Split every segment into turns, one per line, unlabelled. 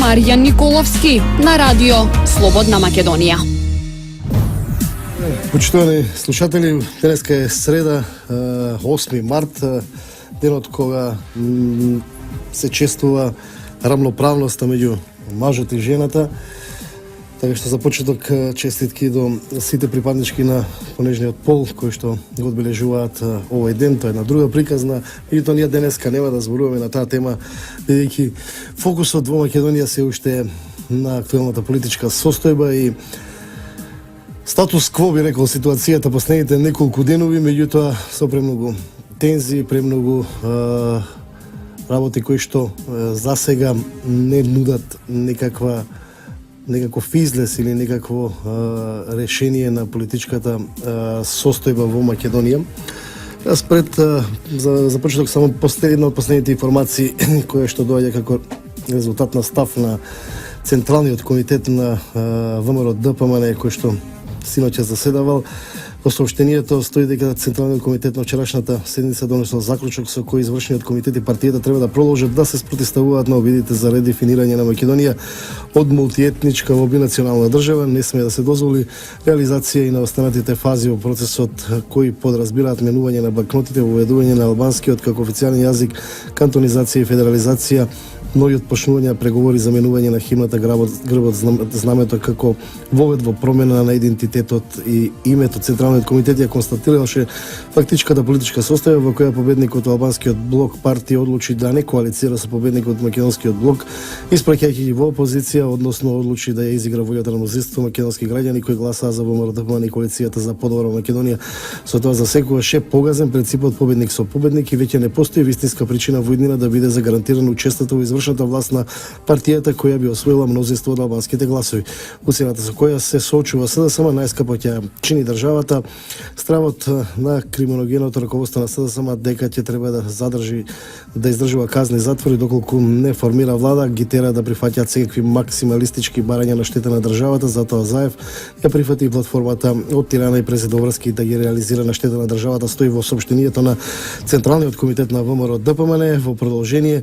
Маријан Николовски на радио Слободна Македонија.
Почитувани слушатели, денеска е среда, 8 март, денот кога се чествува рамноправноста меѓу мажот и жената. Така што за почеток честитки до сите припаднички на понежниот пол кои што го одбележуваат овој ден. Тоа е една друга приказна. Меѓутоа ние денеска нема да зборуваме на таа тема, бидејќи фокусот во Македонија се уште е на актуелната политичка состојба и статус кво, би рекол, ситуацијата последните неколку денови, меѓутоа со премногу тензии, премногу работи кои што засега не нудат некаков излез или некакво решение на политичката состојба во Македонија. Јас пред за почеток само една од последните информации која што доаѓа како резултат на став на Централниот комитет на ВМРО ДПМН кој што синоќа заседавал. Во сообщението стои дека Централниот комитет на вчерашната седница донесол заклучок со кој извршниот комитет и партијата треба да продолжат да се спротивставуваат на обидите за редефинирање на Македонија од мултиетничка во бинационална држава. Не сме да се дозволи реализација и на останатите фази во процесот кои подразбираат менување на банкнотите, воведување на албанскиот како официјален јазик, кантонизација и федерализација, нови отпочнувања преговори за менување на химната, грбот, знамето како вовед во промена на идентитетот и името. Централниот комитет ја констатираше фактичката политичка состојба во која победникот од албанскиот блок партија одлучи да не коалицира со победникот од македонскиот блок, испраќајќи ги во опозиција, односно одлучи да ја изигра волјата на мнозинство македонски граѓани кои гласаа за ВМРО ДПМН и коалицијата за подобра Македонија. Со тоа засекуваше погазен принципот победник со победник и веќе не постои вистинска причина во иднина да биде загарантирано учеството во извршната власт на партијата која би освоила мнозинство од албанските гласови. Уцената со која се соочува СДСМ најскапо ќе чини државата. Стравот на криминогеното раководство на СДСМ дека ќе треба да задржи да издржува казни затвори доколку не формира влада, ги тера да прифаќаат секакви максималистички барања на штета на државата. Затоа Заев ја прифати и платформата од Тирана и Президоврски да ги реализира на штета на државата, стои во соопштението на Централниот комитет на ВМРО ДПМН. Во продолжение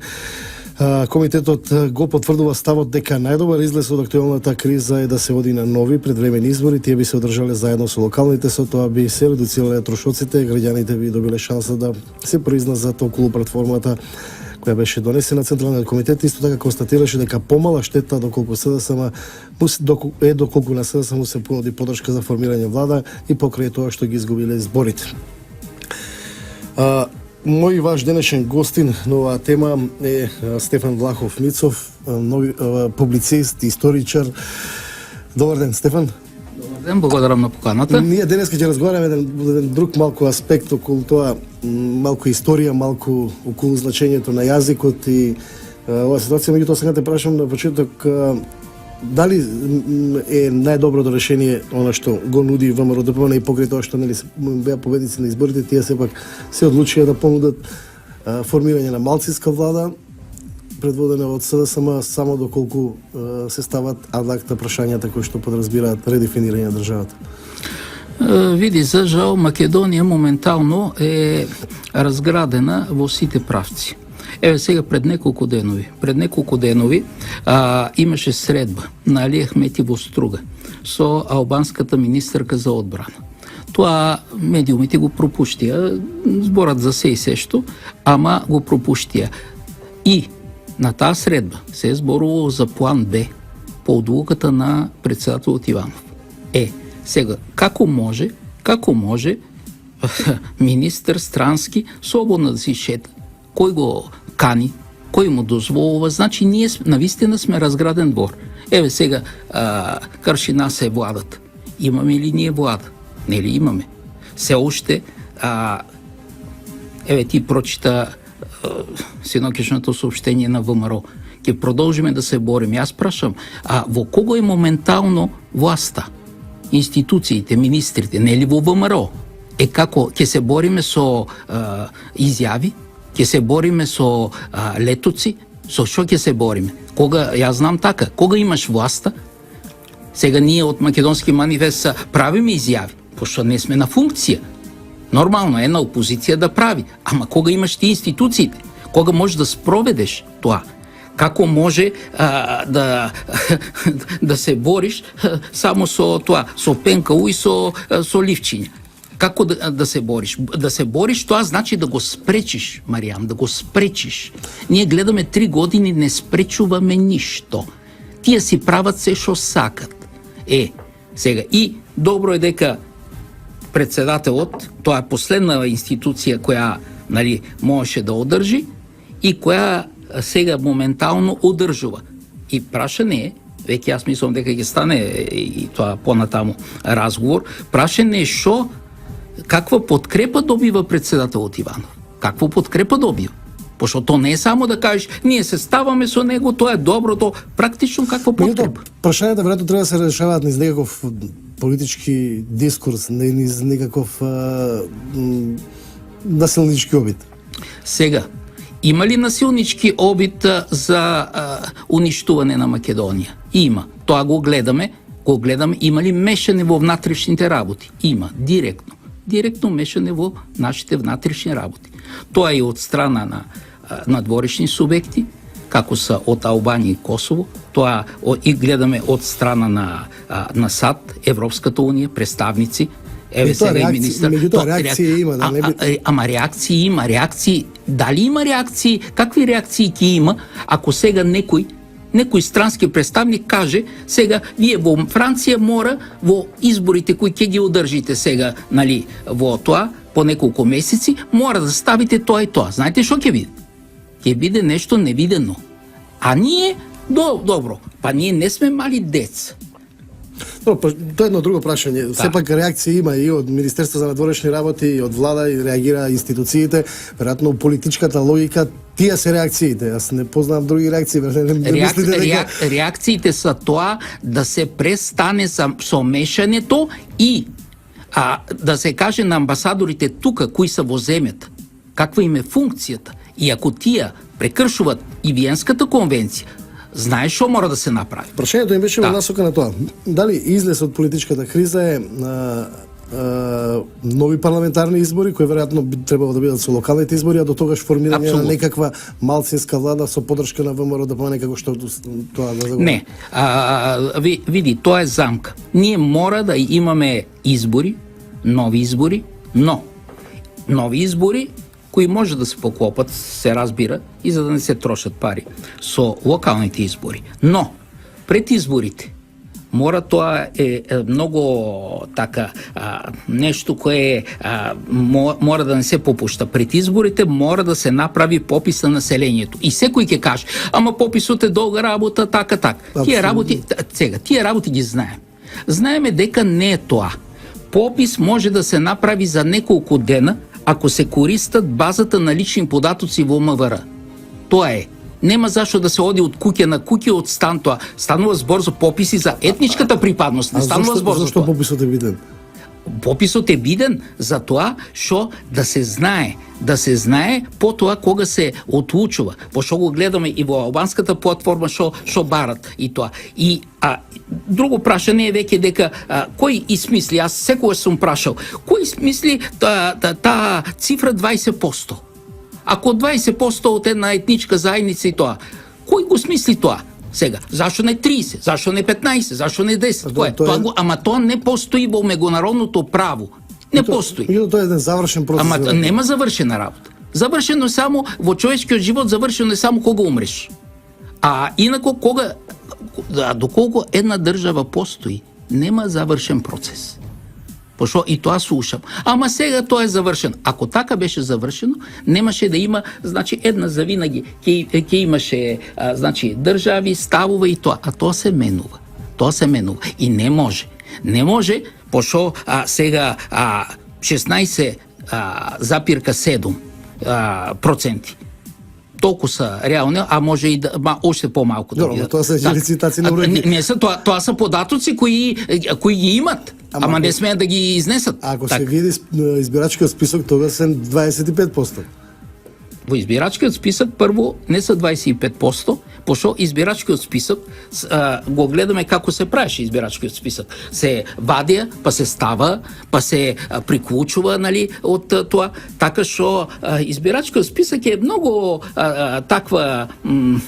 комитетот го потврдува ставот дека најдобар излез од актуелната криза е да се оди на нови предвремени избори. Тие би се одржале заедно со локалните, со тоа би се редуцирале трошоците, граѓаните би добиле шанса да се призназат околу платформата која беше донесена. Централниот комитет исто така констатираше дека помала штета доколку СДСМ доколку на СДСМ се понуди подршка за формирање влада и покрај тоа што ги изгубиле изборите. Мој ваш денешен гостин на оваа тема е Стефан Влахов Мицов, нови публицист, историчар. Добар ден, Стефан.
Добар ден, благодарам на поканата.
Ние денеска ќе разговараме еден друг малку аспект околу тоа, малку историја, малку околу значењето на јазикот и оваа ситуација. Меѓутоа сега те прашам на почеток дали е најдоброто решение она што го нуди ВМРО ДПМН и покрај тоа што беа победници на изборите, тие сепак се одлучија да понудат формирање на малцинска влада предводена од СДСМ само доколку се стават адакта прашањата кои што подразбираат редефинирање на државата.
Види, за жал Македонија моментално е разградена во сите правци. Еве сега пред неколку денови имаше средба на Али Ахмети во Струга со албанската министерка за одбрана. Тоа медиумите го пропуштија, зборат за се и се што, ама го пропуштија. И на таа средба се зборувало за план Б по одлуката на председателот Иванов. Сега, како може министер Странски слободно да си шета? Кој го кани, кој му дозволува? Значи, ние навистина сме разграден двор. Еве сега, Кршина се владат. Имаме ли ние влада? Нели имаме? Се уште, еве ти прочита синоќешното сообщение на ВМРО. Ќе продолжиме да се бориме. Јас прашам, во кого е моментално власта? Институциите, министрите, нели во ВМРО? Како ќе се бориме со изјави? Ќе се бориме со летоци? Со што ќе се бориме? Кога, јас знам така, кога имаш власта, сега ние од Македонски манифест правиме изјави, пошто не сме на функција. Нормално е на опозиција да прави, ама кога имаш ти институциите, кога можеш да спроведеш тоа. Како може да се бориш само со тоа, со пенкао и со ливчиња? Како да се бориш? Да се бориш, тоа значи да го спречиш, Маријам, да го спречиш. Ние гледаме 3 години, не спречуваме ништо. Тие си прават се што сакат. Сега, и добро е дека председателот, тоа е последна институција која, нали, можеше да одржи и која сега моментално одржува. И прашање е, веќе јас мислам дека ќе стане и тоа понатаму разговор, прашање е што, каква подкрепа добива председателот Иванов? Каква подкрепа добива? Пошто то не е само да кажеш, ние се ставаме со него, тоа е доброто, практично каква подкрепа?
Прашањата веројатно треба да се решаваат низ некаков политички дискурс, низ некаков насилнички обид.
Сега, има ли насилнички обид за уништување на Македонија? Има. Тоа го гледаме. Има ли мешане во внатрешните работи? Има. Директно мешане во нашите внатрешни работи. Тоа е од страна на надворешни субекти, како се од Албанија и Косово, тоа и гледаме од страна на САД, Европската унија, представници, еве сега и министр.
Реакција има, да не би...
Ама реакции има, дали има реакции, какви реакции ќе има, ако сега некој странски представник каже, сега вие во Франција мора во изборите кои ќе ги одржите сега, нали, во тоа, по неколку месеци, мора да ставите тоа и тоа. Знаете што ќе биде? Ќе биде нешто невидено. А ние, добро, па ние не сме мали деца.
Тоа е едно друго прашање. Сепак реакција има и од Министерство за надворешни работи, и од влада, и реагира институциите. Веројатно политичката логика, тие се реакциите. Јас не познавам други реакции.
Реакциите се тоа да се престане со мешањето и да се каже на амбасадорите тука кои се во земјата, каква им е функцијата. И ако тие прекршуваат и Виенската конвенција, знаеш што мора да се направи.
Прашањето им беше во насока на тоа. Дали излез од политичката криза е нови парламентарни избори, кои веројатно би требало да бидат со локалните избори, а до тогаш формирање на некаква малцинска влада со поддршка на ВМРО ДПМНЕ, како што тоа да го...
Не. Види, тоа е замка. Ние мора да имаме избори, нови избори, но нови избори кои може да се поклопат, се разбира, и за да не се трошат пари со локалните избори. Но пред изборите мора, тоа е многу така нешто кое мора да не се попушта. Пред изборите мора да се направи попис на населението. И секој ќе каже, ама пописот е долга работа, така. Тие работи ги знаеме. Знаеме дека не е тоа. Попис може да се направи за неколку дена, ако се користат базата на лични податоци во МВР. Тоа е. Нема зашто да се оди од куќе на куќе од стан тоа. Станува збор за пописи за етничката припадност. Не станува збор за тоа.
Зашто пописот е виден?
Пописот е виден за тоа што да се знае по тоа кога се отлучува. Пошто го гледаме и во албанската платформа што барат и тоа. И друго прашање е веќе дека кој измисли, јас секогаш сум прашал, кој измисли таа цифра 20%? Ако 20% од една етничка заедница и тоа, кој го смисли тоа? Сега, зашто не 30, зашто не 15, зашто не 10? Ама тоа не постои во меѓународното право. Не постои.
Тоа е еден завршен процес.
Ама нема завршена работа. Завршено е само во човечкиот живот, завршено е само кога умреш. А инако доколку една држава постои, нема завршен процес. Пошто и тоа слушам. Ама сега тоа е завршено. Ако така беше завршено, немаше да има, значи, една завинаги. Ќе имаше, значи, држави, ставува и тоа. А тоа се менува. И не може. Не може, пошто сега 16,7% толку са реални, а може и уште помалку да бидат.
Тоа се лицитации на уреди.
Не се тоа са податоци кои ги имат, ама не смеат да ги изнесат.
Ако се види избирачкиот список, тога се 25%.
во избирачкиот список прво не се 25%, пошто избирачкиот список го гледаме како се правеше избирачкиот список. Се вадија, па се става, па се приклучува, нали, од тоа, така што избирачкиот список е многу таква,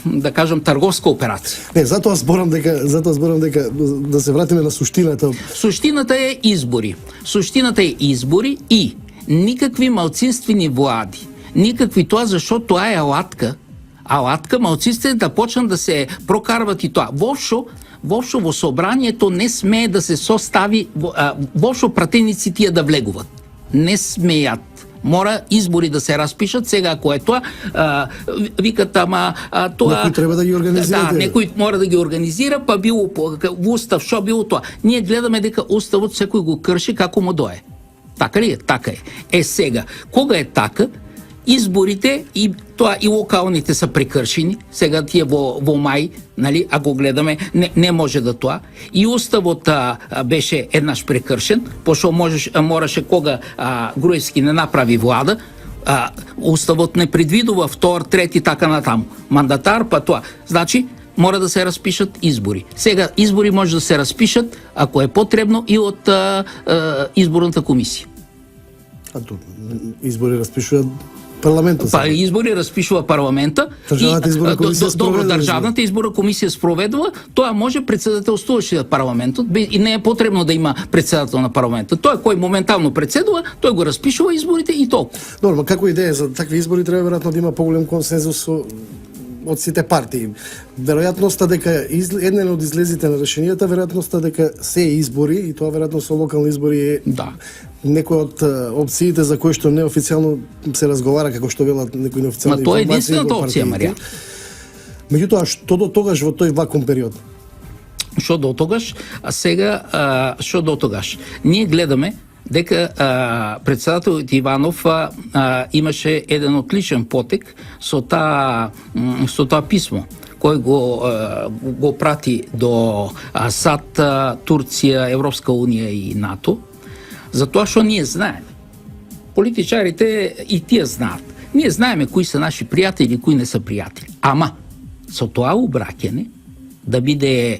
да кажам, трговска операција.
Не, затоа зборам дека да се вратиме на суштината.
Суштината е избори. Суштината е избори и никакви малцинствени влади. Никакви тоа, зашто тоа е алатка. Алатка, малцинствени да почнат да се прокарват и тоа. Вошо во собранието не смее да се состави, вошо пратеници тие да влегуват. Не смеат. Мора избори да се распишат. Сега ако е тоа, викат, ама тоа...
Некој треба да ги организира.
Да, некој мора да ги организира, па било во устав, шо било тоа. Ние гледаме дека уставот секој го крши како му дое. Така ли е? Така е. Сега, кога е така, изборите и тоа и локалните се прекршени, сега тие во мај, нали, ако гледаме, не може да тоа. И уставот беше еднаш прекршен, пошто мораше кога Груевски не направи влада, уставот не предвидува втор, трети, така натаму. Мандатар, па тоа. Значи, мора да се распишат избори. Сега, избори може да се распишат, ако е потребно, и од изборната комисија.
Избори распишуваат парламентот.
Па избори распишува парламента.
Државната изборна комисија
добро, државната изборна комисија спроведува, тоа може председателствуваше парламентот и не е потребно да има председател на парламентот. Тој кој моментално председува, тој го распишува изборите и толку.
Добро, како идеја за такви избори треба веројатно да има поголем консензус од сите партии. Веројатноста дека еден од излезите на решенијата, веројатноста дека се избори и тоа веројатно со локални избори е некој од опциите за кои што неофицијално се разговара, како што велат некои неофицијални информации.
Тоа е единствената опција, Марија.
Меѓутоа, што до тогаш во тој вакуум период?
Што до тогаш? А сега, што до тогаш? Ние гледаме дека председателот Иванов имаше еден отличен потек со таа писмо кој го прати до САД, Турција, Европска унија и НАТО, затоа што ние знаеме. Политичарите и тие знаат. Ние знаеме кои се наши пријатели и кои не се пријатели. Ама со тоа обраќање да биде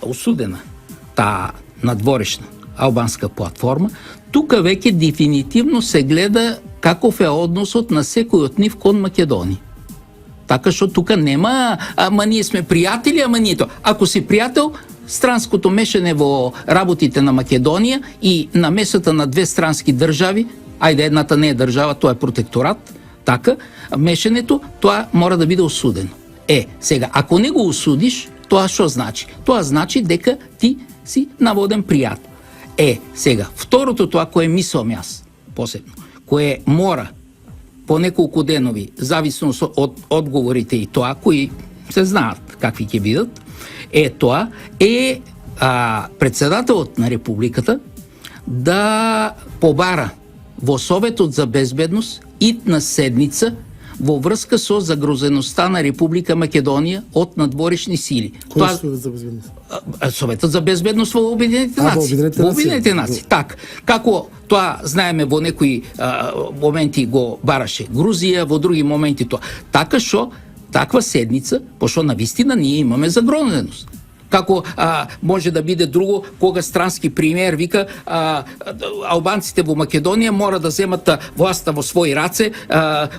осудена таа надворешна албанска платформа, тука веќе дефинитивно се гледа каков е односот на секој од нив кон Македонија. Така што тука нема, ама ние сме пријатели, ама ние тоа. Ако си пријател, странското мешање во работите на Македонија и на месата на две странски држави, ајде едната не е држава, тоа е протекторат, така, мешањето, тоа мора да биде осудено. Сега, ако не го осудиш, тоа што значи? Тоа значи дека ти си наводен пријател. Сега, второто тоа кое мислам јас, посебно, кое мора по неколку денови, зависно од одговорите и тоа, кои се знаат какви ќе бидат, тоа е председателот на Републиката да побара во Советот за безбедност итна седница во врска со загрозеността на Република Македонија од надворешни сили.
Кој е Совет за безбедност?
Советот за безбедност во Обединетите нации. Во Обединетите нации. Так, како тоа знаеме во некои моменти го бараше Грузија, во други моменти тоа. Така што таква седница, пошто навистина ние имаме загрозеност. Како може да биде друго, кога странски премиер вика албанците во Македонија мора да земат власта во своји раце,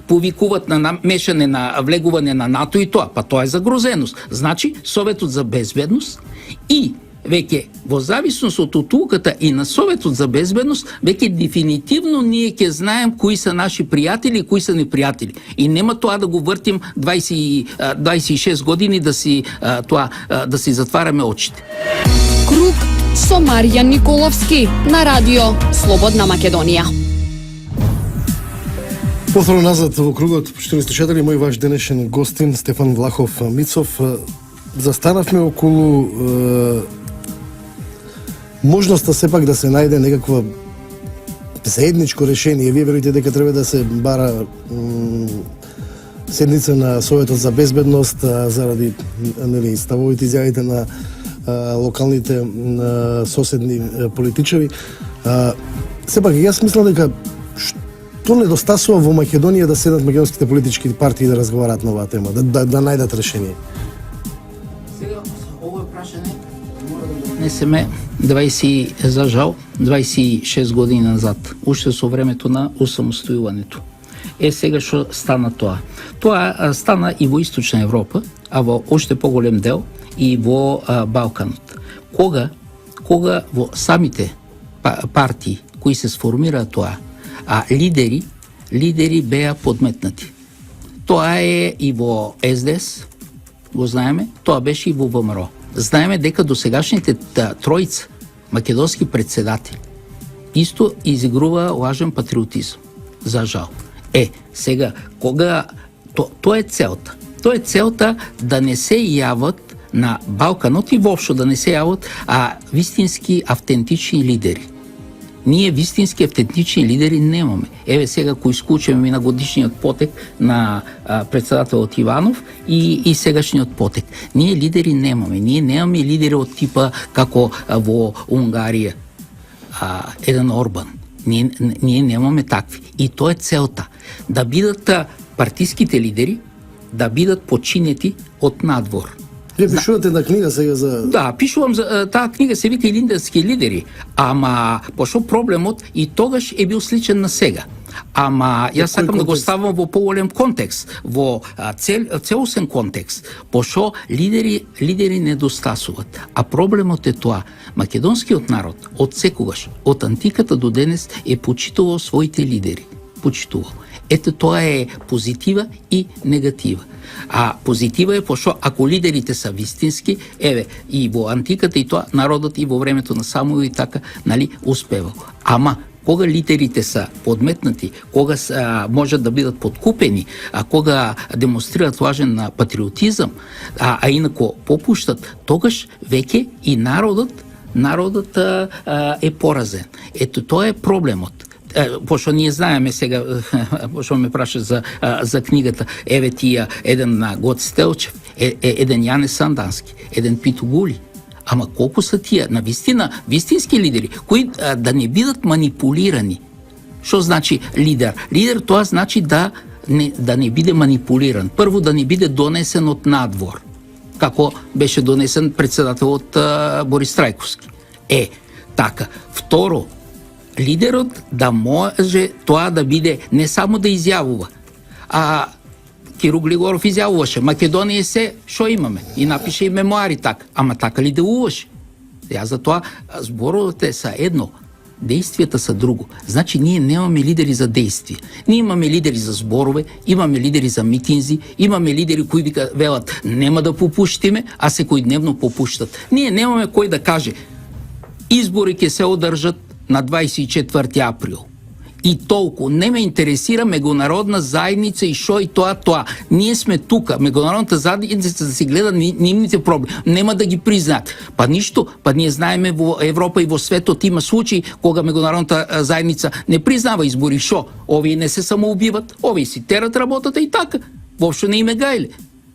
повикуваат на мешање на влегување на НАТО и тоа, па тоа е загрозеност. Значи, Советот за безбедност и веќе во зависност од отлуката и на Советот за безбедност, веќе дефинитивно ние ќе знаем кои се наши пријатели и кои се непријатели. И нема тоа да го вртим 26 години да си затвараме очите.
Круг со Маријан Николовски на радио Слободна Македонија.
Повторно назад во кругот, почитувани слушатели, мој ваш денешен гостин Стефан Влахов Мицов. Застанавме околу можноста сепак да се најде некаква заедничко решение. Вие верувате дека треба да се бара седница на Советот за безбедност заради ставовите изјавите на локалните соседни политичари. Сепак јас мислам дека што недостасува во Македонија да седнат македонските политички партии да разговараат на оваа тема, да најдат решение?
Сега, ово е прашање, мора да го внесеме 26 години назад, уште со времето на осамостојувањето. Сега што стана тоа? Тоа стана и во Источна Европа, а во уште поголем дел и во Балканот. Кога во самите партии кои се сформира тоа, а лидери беа подметнати. Тоа е и во СДС, го знаеме, тоа беше и во ВМРО. Знаеме дека досегашните тројца македонски председатели исто изигрува лажен патриотизам, за жал. Сега, кога тоа е целта. Тоа е целта да не се јават на Балканот и воопшто да не се јават вистински автентични лидери. Ние вистински автентични лидери немаме. Еве сега кој исклучиме на годишниот потек на председателот Иванов и сегашниот потек. Ние лидери немаме. Ние немаме лидери од типа како во Унгарија. Еден Орбан. Ние немаме такви. И тоа е целта. Да бидат партиските лидери, да бидат починети од надвор.
Вие пишувате една книга сега за...
Да, пишувам за таа книга, се вика Илинденски лидери. Ама пошто проблемот и тогаш е бил сличен на сега. Ама јас сакам да го ставам во поголем контекст, во целосен контекст. Пошто лидери недостасуват. А проблемот е тоа. Македонскиот народ од секогаш, од антиката до денес е почитувал своите лидери. Почитувал. Ето тоа е позитива и негатива. А позитива е пошто ако лидерите се вистински, еве и во антиката и тоа народот и во времето на Самуил и така, успевал. Ама кога лидерите се подметнати, кога можат да бидат подкупени, кога демонстрират лажен патриотизам, инако попуштат, тогаш веќе и народот е поразен. Ето тоа е проблемот. Пошто ние знаеме сега, пошто ме праша за книгата, еве тие еден на Гоце Стелчев, еден Јане Сандански, еден Питу Гули. Ама колку са тие на вистински лидери, кои да не бидат манипулирани. Што значи лидер? Лидер тоа значи да не биде манипулиран. Прво да не биде донесен од надвор, како беше донесен председателот Борис Трајковски. Така. Второ, лидерот да може тоа да биде не само да изјавува, Киру Глигоров изјавуваше, Македонија е се што имаме и напише и мемуари така, ама така ли делуваше? Јас за тоа зборовите са едно, действијата са друго. Значи ние немаме лидери за действие. Ние имаме лидери за зборове, имаме лидери за митинзи, имаме лидери кои велат нема да попуштиме, а секојдневно попуштат. Ние немаме кој да каже избори ќе се одржат на 24 април. И толку. Не ме интересира меѓународна заедница и шо и тоа. Ние сме тука. Меѓународната заедница да се гледа нивните проблеми. Нема да ги признаат. Па ништо. Па ние знаеме во Европа и во светот има случаи кога меѓународната заедница не признава избори. Шо? Овие не се самоубиват. Овие си терат работата и така. Воопшто не име гајле.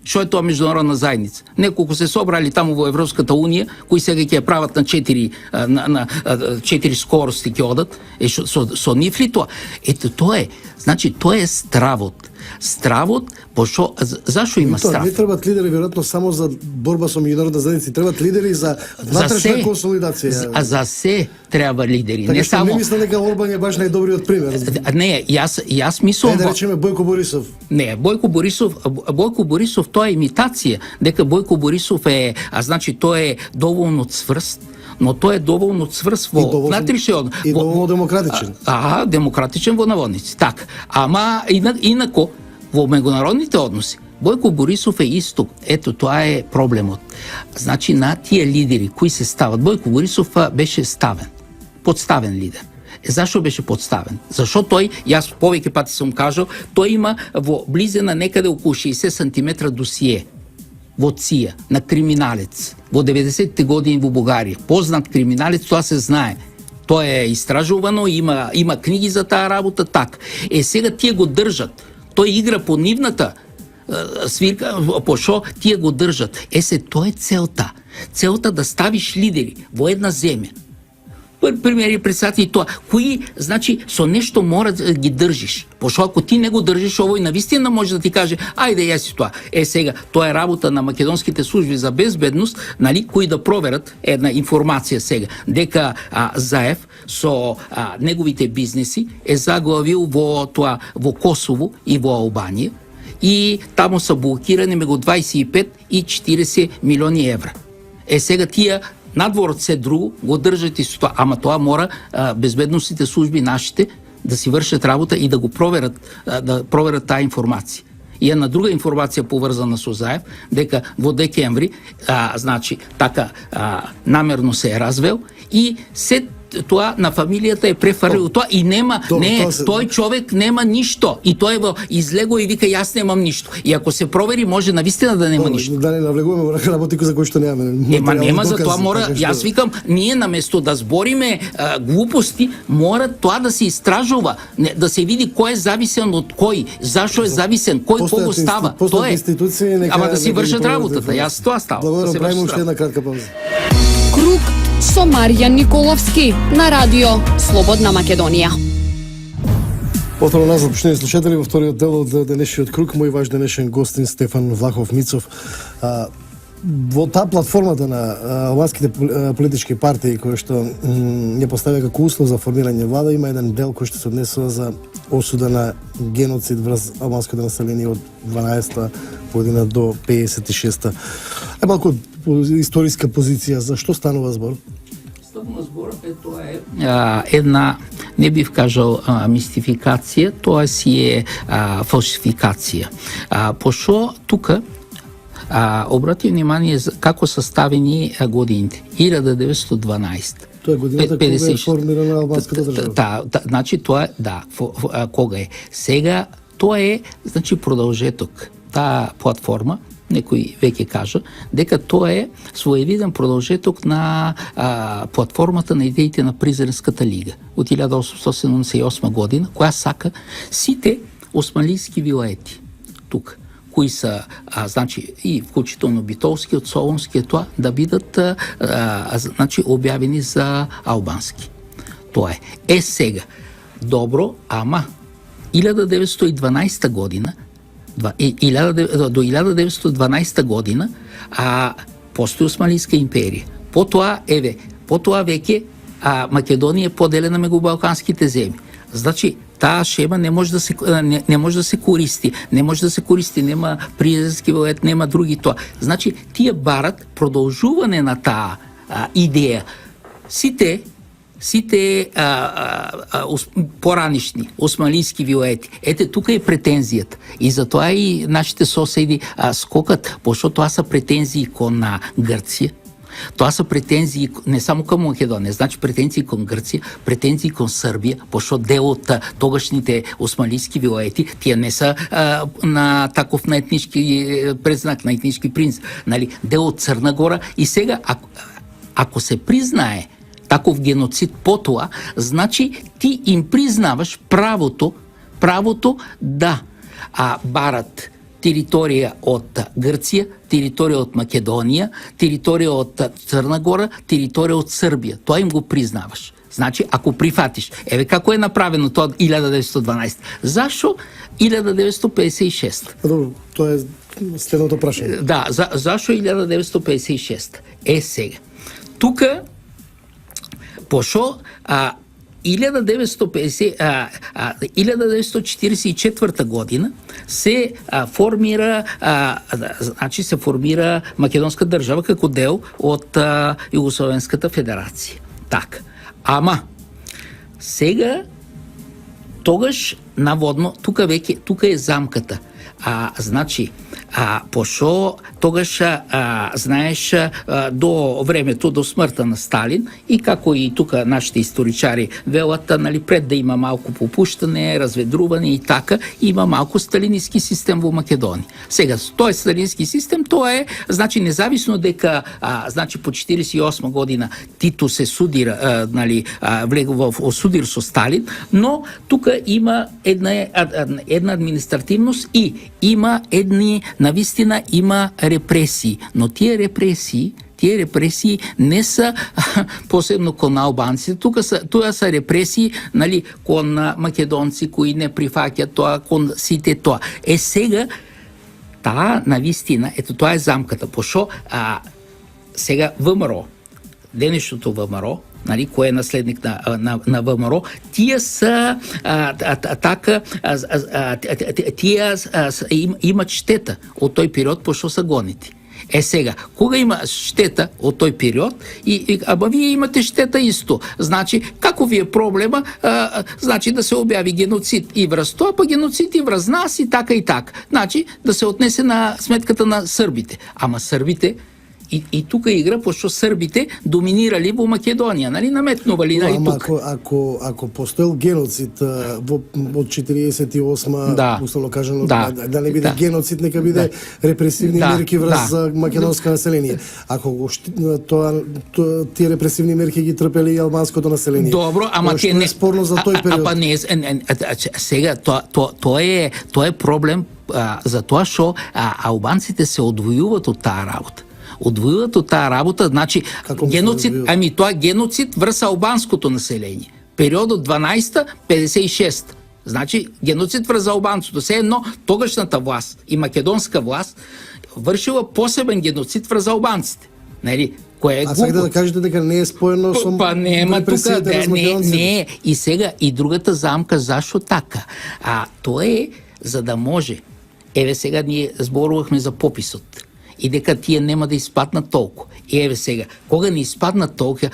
Што е тоа меѓународна заедница? Неколку се собрали таму во Европската унија, кои сега ќе ја прават на 4 скорости ќе одат. Со нив ли тоа? Ето тоа е. Значи тоа е стравот. Стравот, пошо зашо има страв?
Не требат лидери веројатно само за борба со меѓународна заедница, требат лидери за внатрешна консолидација.
За се треба лидери,
така
не само.
Не мислам дека Орбан е баш најдобриот пример.
Не, јас мислам.
Да речеме Бојко Борисов.
Не, Бојко Борисов тоа е имитација, дека Бојко Борисов е, значи тоа е доволно цврст, но тоа е доволно цврст во внатрешен
и доволно демократичен.
Демократичен во наводници. Така. Ама инако во меѓународните односи Бојко Борисов е исто. Ето тоа е проблемот. Значи на тие лидери кои се стават, Бојко Борисов беше подставен лидер. Зашо беше подставен? Зашо тој, јас повеќе пати сум кажал, тој има во близина некаде околу 60 см досие во ЦИА на криминалец во 90-те години во Бугарија. Познат криминалец, тоа се знае. Тоа е истражувано, има книги за таа работа, така. Сега тие го држат. Тој игра по нивната свирка, пошо тие го држат. Тоа е целта. Целта да ставиш лидери во една земја. примери председатели тоа, кои, значи, со нешто мора да ги држиш. Пошто ако ти не го држиш, овој навистина може да ти каже, ајде јаси тоа. Сега, тоа е работа на македонските служби за безбедност, нали, кои да проверат една информација сега, дека Заев со неговите бизнеси е заглавил во тоа во Косово и во Албанија и таму са блокирани меѓу 25 и 40 милиони евра. Сега тие надвор од се друго го држат и со тоа, ама тоа мора безбедностните служби нашите да си вршат работа и да го проверат, да проверат таа информација. И една друга информација поврзана со Заев, дека во декември, значи, така намерно се е развел и се тоа на фамилијата е префрлил тоа и нема, тој човек нема ништо и тој во излего и вика јас немам ништо. И ако се провери може навистина да нема ништо.
Да не навлегуваме во работи за кои што немаме.
Нема за тоа мора, јас викам, ние наместо да збориме глупости, мора тоа да се истражува, да се види кој е зависен од кој, зашо е зависен, кој кого става. Тоа е. Ама да си вршат работата. Јас тоа става.
Благодарам, правиме уште една кратка пауза.
Круг со Маријан Николовски на радио Слободна Македонија.
Повторно назад, почнени слушатели, во вториот дел од денешниот круг, мој ваш денешен гостин Стефан Влахов Мицов. Во таа платформата на албанските политички партии кои што ја поставија како услов за формирање влада, има еден дел кој што се однесува за осуда на геноцид врз албанското население од 12-та година до 56-та. Малку историска позиција, за што станува збор?
Станува збор, тоа е една, не бив кажал мистификација, тоа си е фалшификација. Пошто тука обрати внимание како са ставени годините. 1912.
Тоа е годината кога е формирана албанската држава.
Значи тоа кога е. Сега тоа е, значи, продолжеток. Таа платформа, некој веќе кажа, дека тоа е своевиден продолжеток на платформата на идеите на Призренската лига од 1878 година, која сака сите османлиски вилаети тука, кои са, значи, и вклучително Битолскиот, Солунскиот, тоа да бидат, значи, објавени за албански. Тоа е. Сега, добро, ама 1912 година до 1912 година постои Османлиска империја. Потоа веќе Македонија е поделена меѓу балканските земји. Значи, таа шема не може да се користи. Не може да се користи, нема призренски вилает, нема други тоа. Значи, тие барат продолжување на таа идеја. Сите поранишни османлиски вилаети. Ете, тука е претензијата. И затоа и нашите соседи скокат, пошто тоа са претензии кон Грција. Тоа са претензии не само кон Македонија, значи претензии кон Грција, претензии кон Србија, пошто дел од тогашните османлиски вилаети, тие не са на таков на етнички презнак, на етнички принцип, нали, дел од Црна Гора. И сега, ако се признае таков геноцид потоа, значи ти им признаваш правото да барат територија од Грција, територија од Македонија, територија од Црна Гора, територија од Србија. Тоа им го признаваш. Значи, ако прифатиш, еве како е направено тоа 1912. Зашо 1956?
Добро, тоа е следното прашање.
Да, зашо 1956? Сега. Тука пошо 1944 година се формира македонска држава како дел од Југословенската федерација. Така. Ама сега тогаш наводно тука е замката. Значи, пошо тогаш знаеш до времето, до смртта на Сталин и како и тука нашите историчари велат, нали, пред да има малку попуштане, разведрување и така, има малку сталинистки систем во Македонија. Сега, тој сталинистки систем, тоа е, значи, независно дека, значи, по 48 година Тито се судира, нали, влегува во судир со Сталин, но тука има една административност и има навистина има репресии, но тие репресии Тие репресии не са посебно кон албанците, тоа са репресии, нали, кон македонци кои не прифаќаат тоа, кон сите тоа. Сега таа навистина, ето тоа е замката, пошо сега ВМРО, денешното ВМРО, нали, кој е наследник на ВМРО, тие са тие имат штета од тој период, пошто са гонити. Сега, кога има штета од тој период, ама вие имате штета исто. Значи, како ви е проблема? Значи да се објави геноцид и врз тоа, па геноцид и врз нас и така и така. Значи, да се отнесе на сметката на србите. Ама србите, и тука игра, пошто србите доминирали во Македонија, нали, наметнували, нали, тук.
Ако постоел геноцид од 48-ма, условно кажано, да не биде геноцид, нека биде репресивни мерки врз македонско население. Ако тие репресивни мерки ги трпели и албанското население.
Добро, ама тие не
спорно за тој период.
Сега тоа е проблем за тоа што албанците се одвојуваат од таа работа. Одвојуваат од таа работа, значи геноцид, тоа геноцид врз албанското население. Периодот 12-56. Значи геноцид врз албанцото. Се едно тогашната власт и македонска власт вршила посебен геноцид врз албанците. Нели? Кој е глупо.
Сега да кажете дека не е споено со
нема тука, не. И сега и другата замка, зашо така? Тоа е за да може. Еве сега ние зборувавме за пописот. И дека тие нема да испаднат толку. Еве сега, кога не испаднат толку,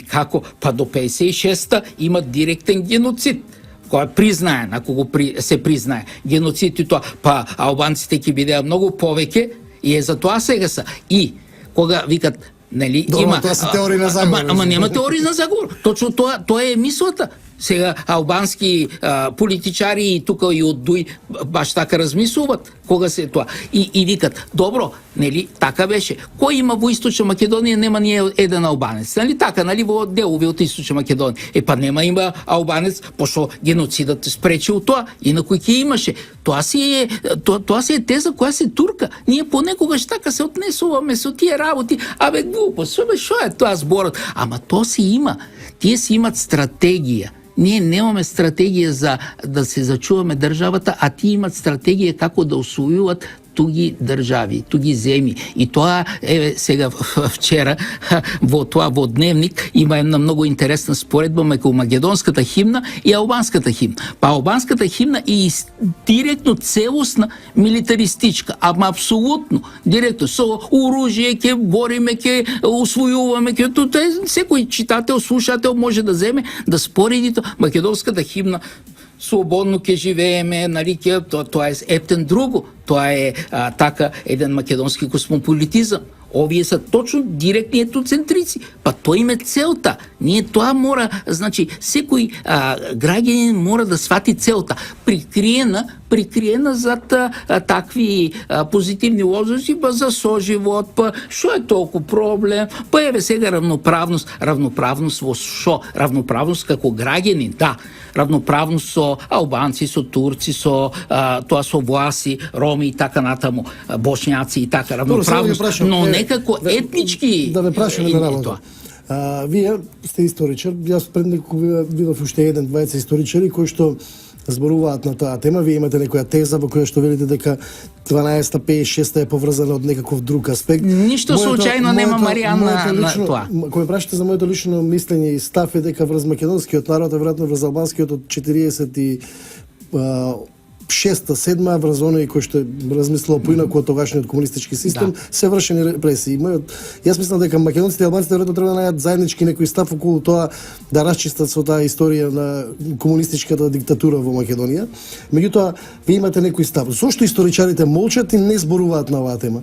како? Па до 56-та имат директен геноцид. Кој е признаен, ако го се признае геноцид и тоа, па албанците ќе бидеа многу повеќе и е за тоа сега са. И кога викат, нели, има...
Тоа се теории на заговор.
Ама нема теории на заговор. Точно тоа е мислата. Сега албански политичари и тука и од Дуј баш така размислуваат кога се тоа. И викат, добро, нели, така беше. Кој има во Источна Македонија, нема ни еден албанец. Нали така, нали, во делови од Источна Македонија. Па нема има албанец, пошто геноцидот спречил тоа, инаку ќе имаше. Тоа си е теза која се турка. Ние понекогаш така се отнесуваме со тие работи. Глупо, што е тоа зборот? Ама тоа си има. Тие си имат стратегија. Ние немаме стратегија за да се зачуваме државата, а тие имат стратегија како да освојуваат туги држави, туги земји. И тоа, еве, сега вчера, во Дневник, има една многу интересна споредба меѓу македонската химна и албанската химна. Па албанската химна е директно целосна милитаристичка, ама апсолутно, директно, со оружје ќе бориме, ќе освојуваме, секој читател, слушател може да земе да спореди македонската химна. Слободно ќе живееме, нали, тоа е ептен друго. Тоа е така еден македонски космополитизам. Овие са точно директни етноцентрици. Па тоа им е целта. Ние тоа мора, значи, секој граѓанин мора да свати целта. Прикриена зад такви позитивни лозунги, па за соживот, па што е толку проблем, па еве сега равноправност во шо? Равноправност како граѓанин, да. Равноправност со албанци, со турци, со власи, роми и така натаму, бошњаци и така, равноправност, но некако етнички.
Да ве прашаме на работа. Вие сте историчар, јас пред некој видов уште еден, двајца историчари кои што зборуваат на таа тема. Вие имате некоја теза во која што велите дека 12-та, 56-та е поврзана од некаков друг аспект.
Ништо случајно нема Маријана на тоа.
Кога ме прашате за моето лично мислење и став е дека врз македонскиот народ, веројатно врз албанскиот од 46-та-7 врз оној кој што размислува поинаку од тогашниот комунистички систем, се вршени репресии. Јас мислам дека македонците и албанците веројатно треба да најдат заеднички некој став околу тоа да расчистат со таа историја на комунистичката диктатура во Македонија. Меѓутоа, вие имате некој став. Зошто историчарите молчат и не зборуваат на оваа тема?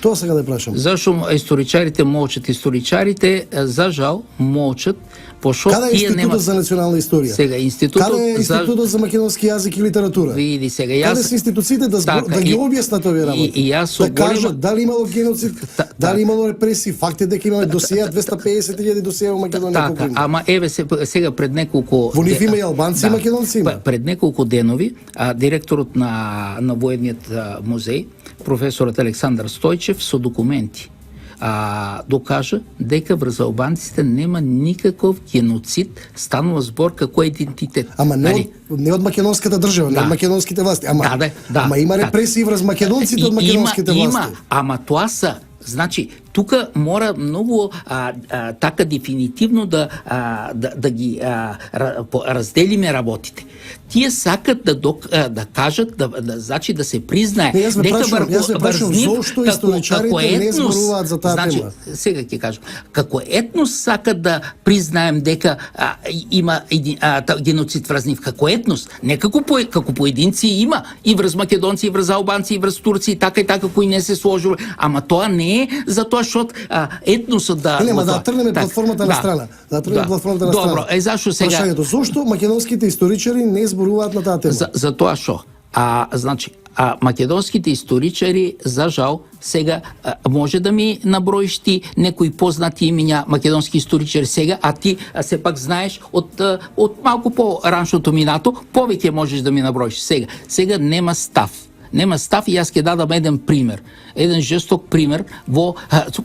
Тоа сега да прашам.
Зашо историчарите молчат? Историчарите, за жал, молчат, пошто
каде е Институтот за национална историја?
Сега
Каде е Институтот за македонски јазик и литература?
Види сега,
каде се институциите да ги објаснат овие работи? Да кажат дали имало геноцид, дали имало репресии, факт е дека имаме досија 250.000 досија во Македонија.
Така, ама еве сега пред неколку
во нив има и албанци и македонци има.
Пред неколку денови директорот на военниот музеј, професорот Александар Стојчев, со документи докажа дека врз албанците нема никаков геноцид, станува збор како идентитет.
Ама не од македонската држава, не од македонските власти. Ама има репресии врз македонците од македонските власти.
Има, ама тоа са. Значи, тука мора многу така дефинитивно да ги разделиме работите. Тие сакат да кажат, значи да се признае дека врз нив како етнос, значи, сега ќе кажам, како етнос сакат да признаем дека има геноцид врз нив, како етнос, не како поединци има и врз македонци, и врз албанци, и врз турци, и така кои не се сложува, ама тоа не е затоа што етносот да...
Да тргнеме платформата на страна.
Добро, зашо сега...
Прашањето, зошто македонските историчари не зборуваат на таа тема?
За тоа шо? Значи, македонските историчари, за жал, сега може да ми наброиш ти некои познати имиња македонски историчари сега, а ти се пак знаеш од малку по-раншното минато, повеќе можеш да ми наброиш сега. Сега нема став. Нема став и јас ќе дадам еден пример. Еден жесток пример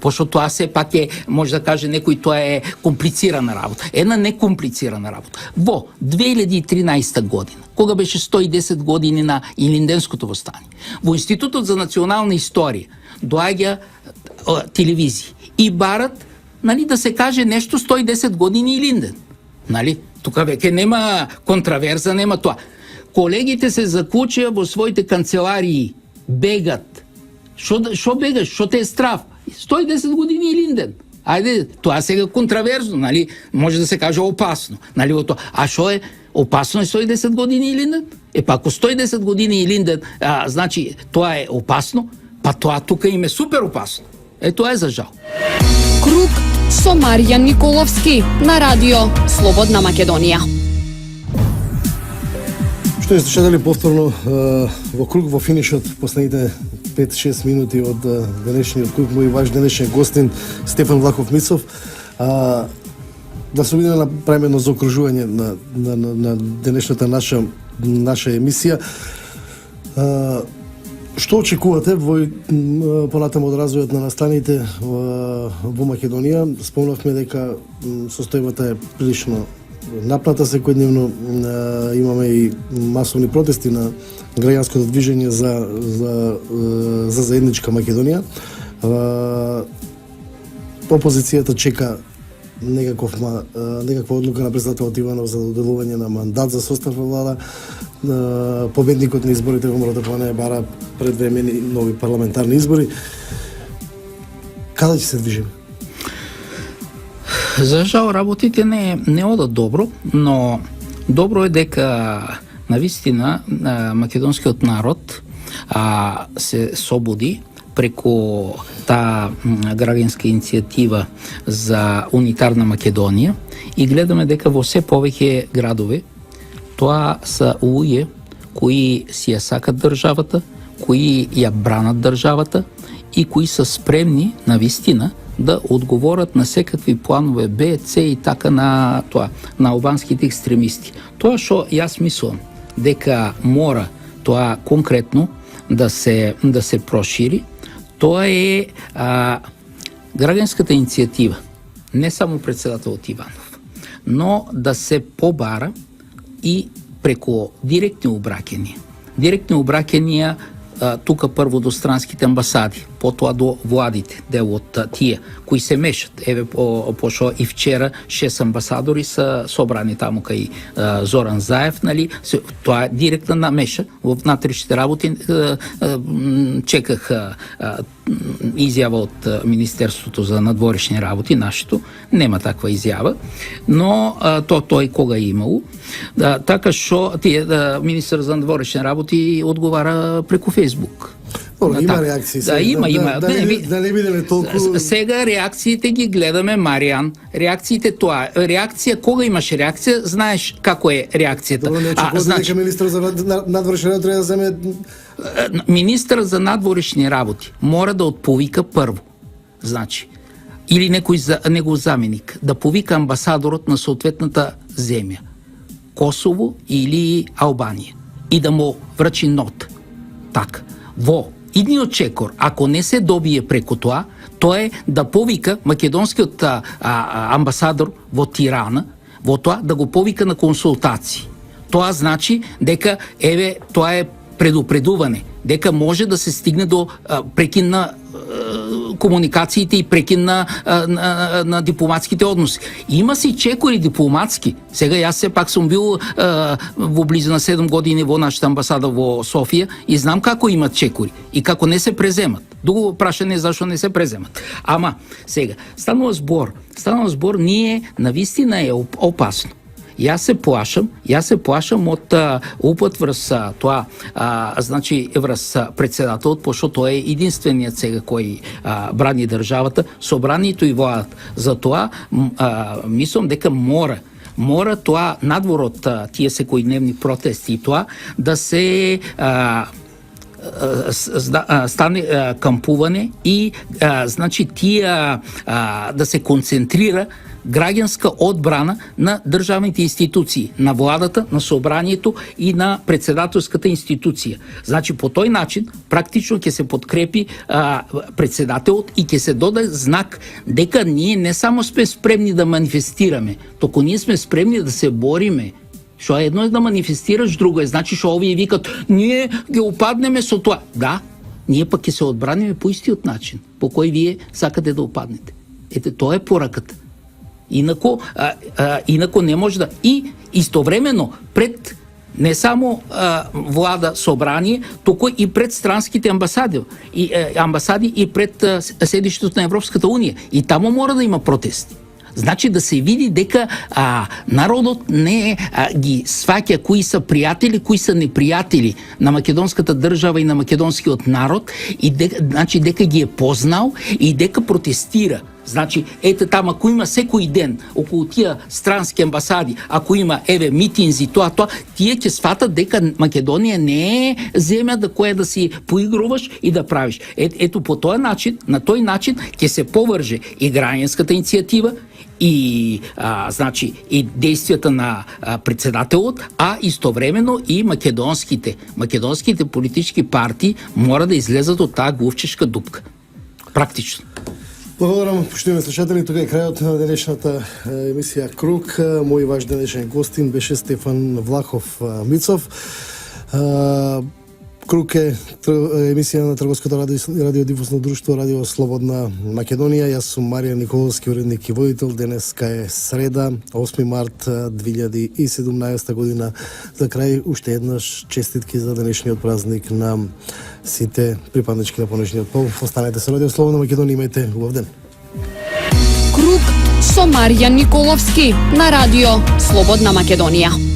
пошто тоа се пак може да каже некој тоа е комплицирана работа. Една некомплицирана работа. Во 2013 година, кога беше 110 години на Илинденското востание, во Институтот за национална историја доаѓа телевизија и барат, да се каже нешто 110 години Илинден. Тука веќе нема контраверза, нема тоа. Колегите се закучија во своите канцеларии, бегат. Шо бегаш? Шо те е страв? 110 години Илинден. Ајде, тоа сега контраверзно, може да се каже опасно. А шо е опасно е 110 години Илинден? Па ако 110 години Илинден, значи тоа е опасно, па тоа тука им е супер опасно. Тоа е за жал.
Круг со Маријан Николовски на радио Слободна Македонија.
Што сте слушали повторно во круг во финишот последните 5-6 минути од денешниот круг, мој ваш денешен гостин Стефан Влахов Мицов. Да се видиме направиме едно заокружување на денешната наша емисија. Што очекувате понатаму од развојот на настаните во Македонија? Спомнавме дека состојбата е прилично напната, секојдневно имаме и масовни протести на граѓанското движење за заедничка Македонија. Опозицијата чека некаква одлука на председателот Иванов за доделување на мандат за состав во влада. Победникот на изборите во Мородопане бара предвремени нови парламентарни избори. Каде ќе се движиме?
За жал, работите не одат добро, но добро е дека навистина македонскиот народ се собуди преку таа граѓанска иницијатива за унитарна Македонија и гледаме дека во се повеќе градови тоа се луѓе кои си ја сакат државата, кои ја бранат државата и кои се спремни навистина да одговорат на секакви планове Б, С и така на албанските екстремисти. Тоа што јас мислам дека мора тоа конкретно да се прошири, тоа е граѓанската иницијатива, не само председателот Иванов, но да се побара и преку директни обраќања. Директни обраќања тука прво до странските амбасади, потоа до владите, дел од тие кои се мешат. Пошо и вчера 6 амбасадори се собрани таму кај Зоран Заев, тоа е директна намеша во внатрешните работи. Чеках изјава од Министерството за надворешни работи, нашето, нема таква изјава, но тој кога е имало. Така што министер за надворешни работи одговара преку Фейсбук.
Има реакции.
Има.
Да не бидеме толку...
Сега реакциите ги гледаме, Маријан. Реакциите тоа. Реакција, кога имаш реакција, знаеш како е реакцијата.
Добро, не очекувате дека министер за надворешни работи треба да земе...
Министер за надворешни работи мора да отповика прво. Значи, или некој негов заменик, да повика амбасадорот на соодветната земја. Косово или Албанија. И да му врачи нот. Така. Во идниот чекор, ако не се добие преку тоа тоа е да повика македонскиот амбасадор во Тирана, во тоа да го повика на консултации. Тоа значи дека, тоа е предупредуване, дека може да се стигне до прекин на комуникациите и прекин на дипломатските односи. Има си чекори дипломатски. Сега јас се пак сум бил во близо на 7 години во нашата амбасада во Софија и знам како имат чекори и како не се преземат. Друго прашање зашто не се преземат. Ама сега станува збор ние навистина е опасно. Јас се плашам од упат врз тоа, значи врз председателот, пошто тој е единствениот сега кој брани државата, собранието и владата. За тоа мислам дека мора тоа надвор од тие секојдневни протести и тоа да се стане кампување и значи тие да се концентрира граѓанска одбрана на државните институции, на владата, на собранието и на председателската институција. Значи по тој начин практично ќе се подкрепи председателот и ќе се додаде знак дека ние не само сме спремни да манифестираме, току ние сме спремни да се бориме. Што едно е да манифестираш, друго е значи што овие викат ние ги упаднеме со тоа. Да, ние пак ќе се одбраниме по истиот начин по кој вие сакате да упаднете. Ете тоа е пораката. Инако не може да. И истовремено пред не само влада собрание, туку и пред странските амбасади и пред седишето на Европската унија. И таму мора да има протести. Значи да се види дека народот не ги сваќа кои се пријатели, кои се непријатели на македонската држава и на македонскиот народ и дека ги е познал и дека протестира. Значи, ете таму ако има секој ден околу тие странски амбасади, ако има митинзи, тоа, тие ќе сватат дека Македонија не е земја да која да си поигруваш и да правиш. Ето по тој начин, на тој начин ќе се поврже и граѓанската иницијатива и значи и действијата на председателот, а истовремено и македонските политички партии мора да излезат од таа глувчешка дупка. Практично.
Благодарам, поштовани слушатели, тука е крајот на денешната емисија Круг. Мој ваш денешен гостин беше Стефан Влахов Мицов. Круг е емисија на Трговското радиодифузно друштво Радио Слободна Македонија. Јас сум Маријан Николовски, уредник и водител. Денеска е среда, 8 март 2017 година. За крај, уште еднаш честитки за денешниот празник на сите припаднички на понешниот пол. Останете со Радио Слободна Македонија, имајте убав ден.
Круг со Маријан Николовски на Радио Слободна Македонија.